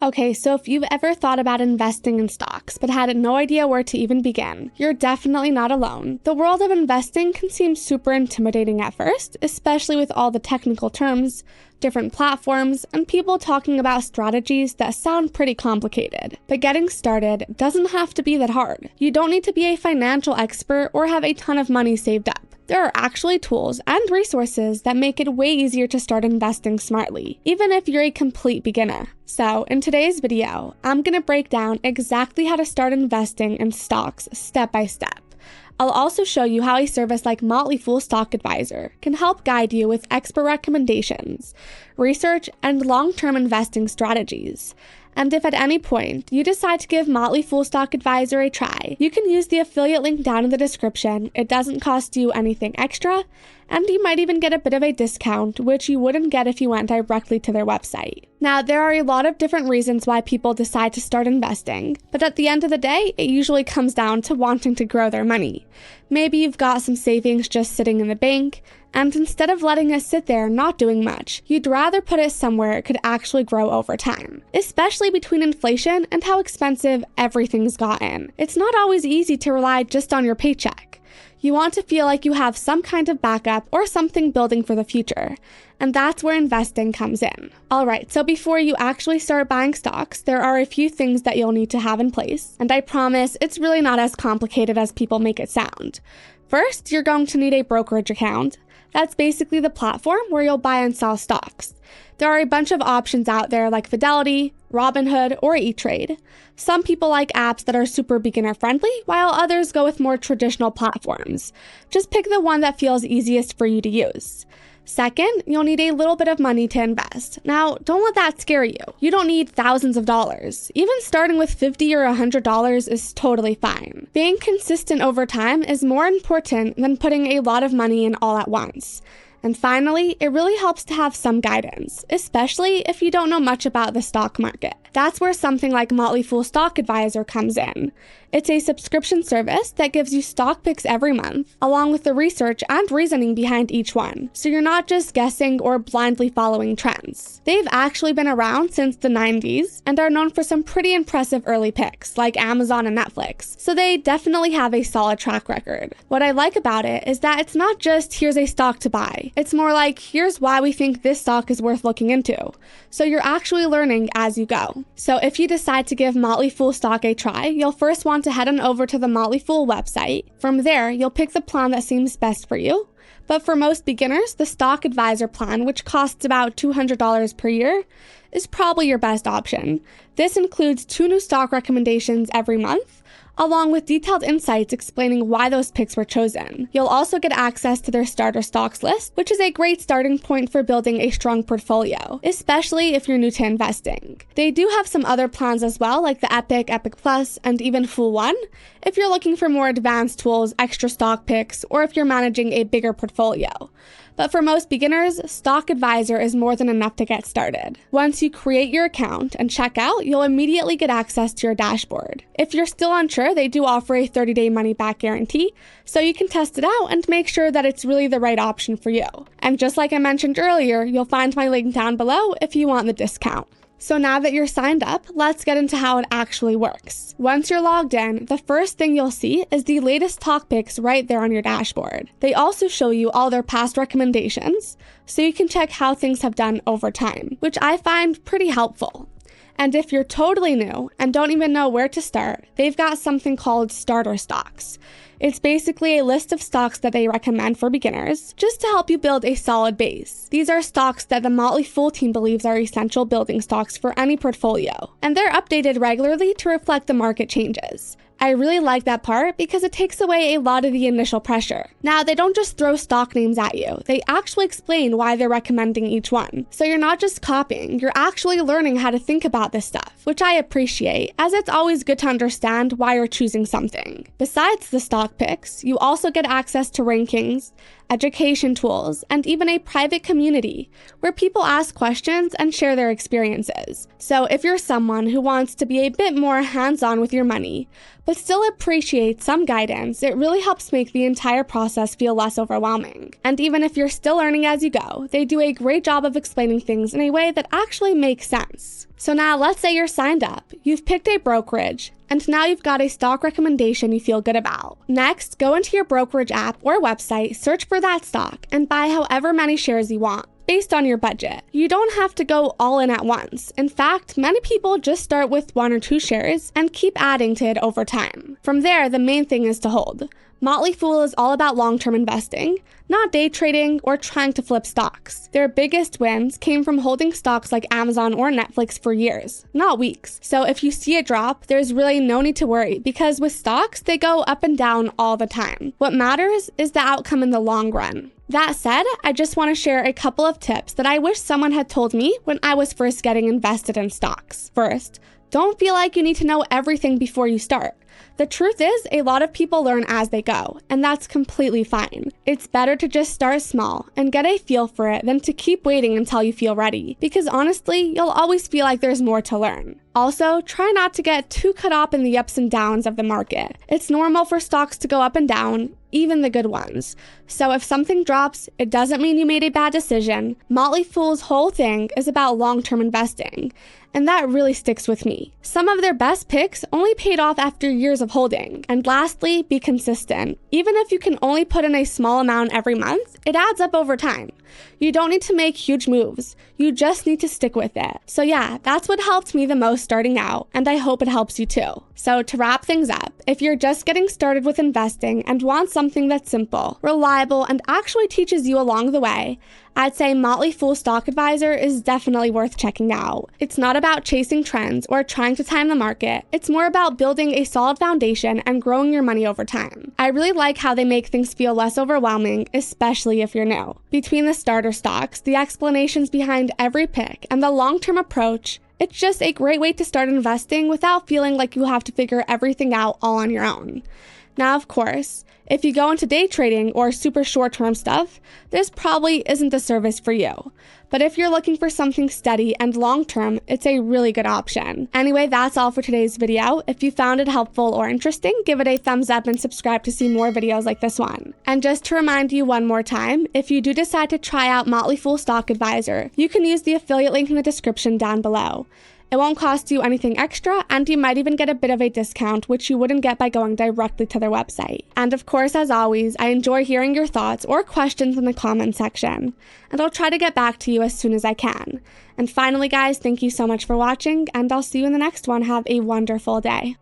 Okay, so if you've ever thought about investing in stocks but had no idea where to even begin, you're definitely not alone. The world of investing can seem super intimidating at first, especially with all the technical terms, different platforms, and people talking about strategies that sound pretty complicated. But getting started doesn't have to be that hard. You don't need to be a financial expert or have a ton of money saved up. There are actually tools and resources that make it way easier to start investing smartly, even if you're a complete beginner. So, in today's video, I'm gonna break down exactly how to start investing in stocks step by step. I'll also show you how a service like Motley Stock Advisor can help guide you with expert recommendations, research, and long-term investing strategies. And if at any point you decide to give Motley Stock Advisor a try, you can use the affiliate link down in the description. It doesn't cost you anything extra, and you might even get a bit of a discount, which you wouldn't get if you went directly to their website. Now, there are a lot of different reasons why people decide to start investing, but at the end of the day, it usually comes down to wanting to grow their money. Maybe you've got some savings just sitting in the bank, and instead of letting it sit there not doing much, you'd rather put it somewhere it could actually grow over time. Especially between inflation and how expensive everything's gotten. It's not always easy to rely just on your paycheck. You want to feel like you have some kind of backup or something building for the future, and that's where investing comes in. Alright, so before you actually start buying stocks, there are a few things that you'll need to have in place, and I promise it's really not as complicated as people make it sound. First, you're going to need a brokerage account. That's basically the platform where you'll buy and sell stocks. There are a bunch of options out there like Fidelity, Robinhood, or E-Trade. Some people like apps that are super beginner friendly, while others go with more traditional platforms. Just pick the one that feels easiest for you to use. Second, you'll need a little bit of money to invest. Now, don't let that scare you. You don't need thousands of dollars. Even starting with $50 or $100 is totally fine. Being consistent over time is more important than putting a lot of money in all at once. And finally, it really helps to have some guidance, especially if you don't know much about the stock market. That's where something like Motley Stock Advisor comes in. It's a subscription service that gives you stock picks every month, along with the research and reasoning behind each one, so you're not just guessing or blindly following trends. They've actually been around since the 90s and are known for some pretty impressive early picks, like Amazon and Netflix, so they definitely have a solid track record. What I like about it is that it's not just here's a stock to buy. It's more like here's why we think this stock is worth looking into, so you're actually learning as you go. So if you decide to give Motley Stock a try, you'll first want to head on over to the Motley website. From there, you'll pick the plan that seems best for you. But for most beginners, the Stock Advisor plan, which costs about $200 per year, is probably your best option. This includes 2 new stock recommendations every month, along with detailed insights explaining why those picks were chosen. You'll also get access to their starter stocks list, which is a great starting point for building a strong portfolio, especially if you're new to investing. They do have some other plans as well, like the Epic Plus, and even Full One, if you're looking for more advanced tools, extra stock picks, or if you're managing a bigger portfolio. But for most beginners, Stock Advisor is more than enough to get started. Once you create your account and check out, you'll immediately get access to your dashboard. If you're still unsure, they do offer a 30-day money-back guarantee, so you can test it out and make sure that it's really the right option for you. And just like I mentioned earlier, you'll find my link down below if you want the discount. So now that you're signed up, let's get into how it actually works. Once you're logged in, the first thing you'll see is the latest stock picks right there on your dashboard. They also show you all their past recommendations, so you can check how things have done over time, which I find pretty helpful. And if you're totally new and don't even know where to start, they've got something called starter stocks. It's basically a list of stocks that they recommend for beginners, just to help you build a solid base. These are stocks that the Motley team believes are essential building stocks for any portfolio, and they're updated regularly to reflect the market changes. I really like that part because it takes away a lot of the initial pressure. Now, they don't just throw stock names at you, they actually explain why they're recommending each one. So you're not just copying, you're actually learning how to think about this stuff, which I appreciate, as it's always good to understand why you're choosing something. Besides the stock picks, you also get access to rankings, education tools, and even a private community where people ask questions and share their experiences. So if you're someone who wants to be a bit more hands-on with your money, but still appreciates some guidance, it really helps make the entire process feel less overwhelming. And even if you're still learning as you go, they do a great job of explaining things in a way that actually makes sense. So now let's say you're signed up, you've picked a brokerage, and now you've got a stock recommendation you feel good about. Next, go into your brokerage app or website, search for that stock, and buy however many shares you want, based on your budget. You don't have to go all in at once. In fact, many people just start with 1 or 2 shares and keep adding to it over time. From there, the main thing is to hold. Motley Fool is all about long-term investing, not day trading or trying to flip stocks. Their biggest wins came from holding stocks like Amazon or Netflix for years, not weeks. So if you see a drop, there's really no need to worry because with stocks, they go up and down all the time. What matters is the outcome in the long run. That said, I just want to share a couple of tips that I wish someone had told me when I was first getting invested in stocks. First, don't feel like you need to know everything before you start. The truth is, a lot of people learn as they go, and that's completely fine. It's better to just start small and get a feel for it than to keep waiting until you feel ready, because honestly, you'll always feel like there's more to learn. Also, try not to get too caught up in the ups and downs of the market. It's normal for stocks to go up and down, even the good ones. So if something drops, it doesn't mean you made a bad decision. Motley Fool's whole thing is about long-term investing, and that really sticks with me. Some of their best picks only paid off after years of holding. And lastly, be consistent. Even if you can only put in a small amount every month, it adds up over time. You don't need to make huge moves. You just need to stick with it. So yeah, that's what helped me the most starting out, and I hope it helps you too. So to wrap things up, if you're just getting started with investing and want something that's simple, reliable, and actually teaches you along the way, I'd say Motley Fool Stock Advisor is definitely worth checking out. It's not about chasing trends or trying to time the market. It's more about building a solid foundation and growing your money over time. I really like how they make things feel less overwhelming, especially if you're new. Between the starter stocks, the explanations behind every pick, and the long-term approach, it's just a great way to start investing without feeling like you have to figure everything out all on your own. Now, of course, if you go into day trading or super short-term stuff, this probably isn't the service for you. But if you're looking for something steady and long-term, it's a really good option. Anyway, that's all for today's video. If you found it helpful or interesting, give it a thumbs up and subscribe to see more videos like this one. And just to remind you one more time, if you do decide to try out Motley Fool Stock Advisor, you can use the affiliate link in the description down below. It won't cost you anything extra, and you might even get a bit of a discount, which you wouldn't get by going directly to their website. And of course, as always, I enjoy hearing your thoughts or questions in the comment section, and I'll try to get back to you as soon as I can. And finally, guys, thank you so much for watching, and I'll see you in the next one. Have a wonderful day.